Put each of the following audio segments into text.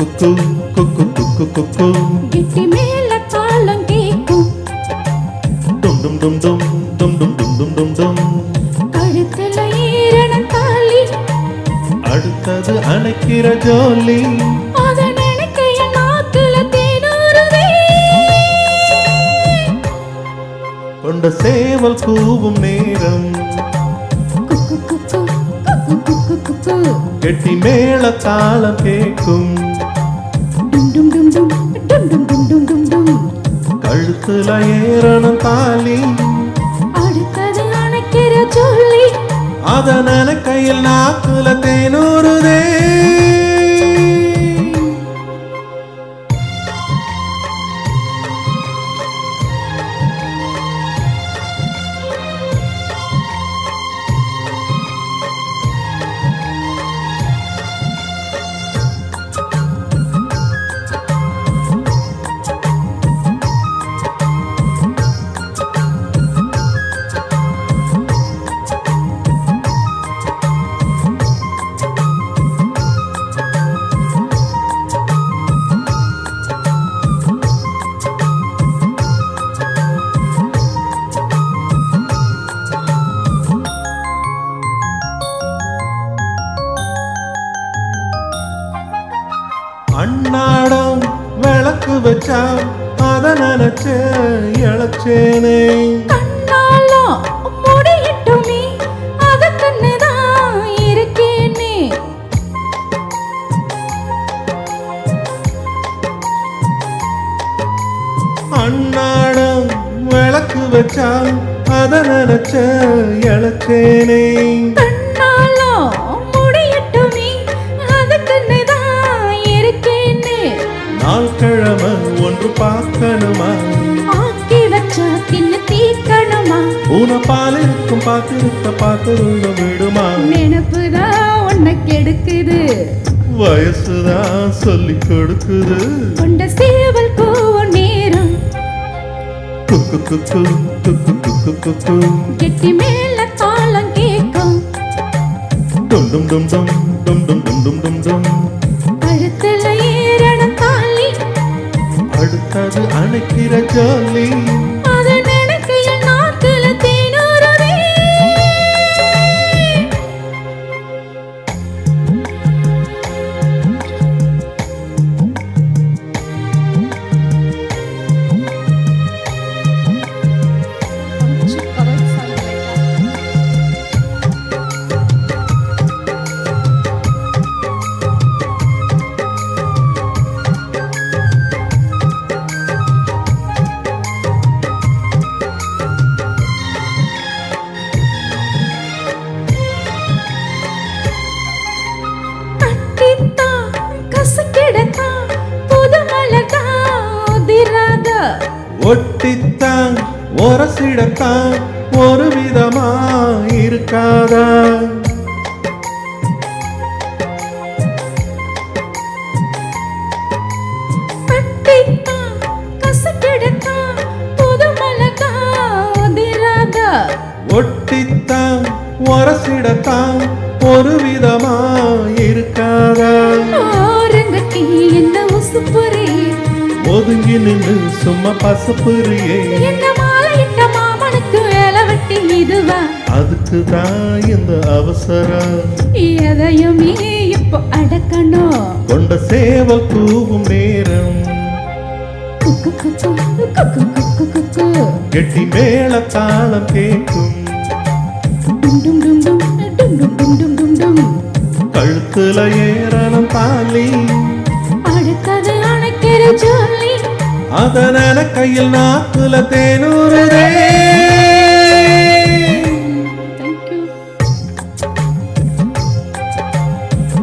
குக்கு குக்கு குக்கு குக்கு கெட்டி மேல தாளம் கேக்கும். டும் டும் டும் டும் டும் டும் டும் டும் டும் டும். கழுத்துல ஈரண தாலி, அடுத்தது அணைக்கிற ஜோலி. அத நினைக்க என் நாக்குல தேனூறுதே. கொண்ட சேவல் கூவும் நேரம் குக்கு குக்கு குக்கு குக்கு குக்கு. கெட்டி மேல தாளம் கேட்கும். டும் டும் டும் டும் டும் டும் டும் டும் டும் டும். கழுத்துல ஏறணும் தாலி, அடுத்தது அணைக்கிற ஜோலி. அத நினைக்கையில் நாக்குல தேனூறுதே. அண்ணாடம் விளக்கு வச்சா அத நினைச்ச இழச்சேனே. கண்ணாலும் முடியட்டுமே, அதுக்குன்னுதான் இருக்கேனே. அண்ணாடம் விளக்கு வச்சா அத நினைச்ச இழச்சேனே. கண்ணாலும் முடியட்டுமே, அதுக்குன்னுதான் இருக்கேனே. நாள் கிழமை ஒன்று பார்க்கணுமா, ஆக்கி வச்சா தின்னு தீக்கணுமா, உன பால் இருக்கும் பார்த்து விடுமா. நினப்புதான் உன்னை கெடுக்குது, வயசுதான் சொல்லி கொடுக்குது. கொண்ட சேவல் கூவும் நேரம் குக்கு குக்கு குக்கு குக்கு குக்கு கெட்டி மேல தாளம் கேக்கும். டும் டும் டும் டும் டும் டும் டும் டும் டும் டும். கழுத்துல ஏறன தாலி, அடுத்தது அணைக்கிற ஜோலி. அத நினைக்கையில் நாக்குல தேனூறுதே. ஒட்டித்தான் ஒரசிடத்தான் ஒரு விதமா இருக்காதா. ஒட்டித்தான் ஒரசிடத்தான் ஒரு விதமா இருக்காதா. என்ன உசுப்புரே, ஒதுங்கி நின்று சும்மா பசப்புரியே. என்ன மாலையிட்ட மாமனுக்கு வேலை வெட்டி இதுவா, அதுக்குதான் இந்த அவசரம். எதையுமே இப்போ அடக்கணும். கொண்ட சேவல் கூவும் நேரம் குக்கு குக்கு குக்கு குக்கு குக்கு. கெட்டி மேல தாளம் கேட்கும். டும் டும் டும் டும் டும் டும் டும் டும் டும் டும். கழுத்துல ஏறணும் தாலி, அடுத்தது அணைக்கிற ஜோலி. அதனால கையில் நாக்குல தேனூறுதே.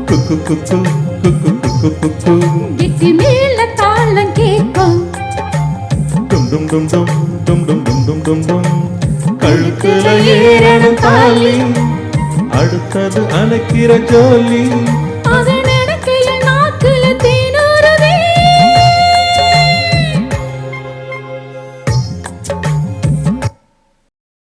குக்கு குக்கு குக்கு குக்கு குக்கு கெட்டி மேல தாளம் கேக்கும். டும் டும் டும் டும் டும் டும் டும் டும் டும் டும். கழுத்துல ஏறணும் தாலி, அடுத்தது அணைக்கிற ஜோலி.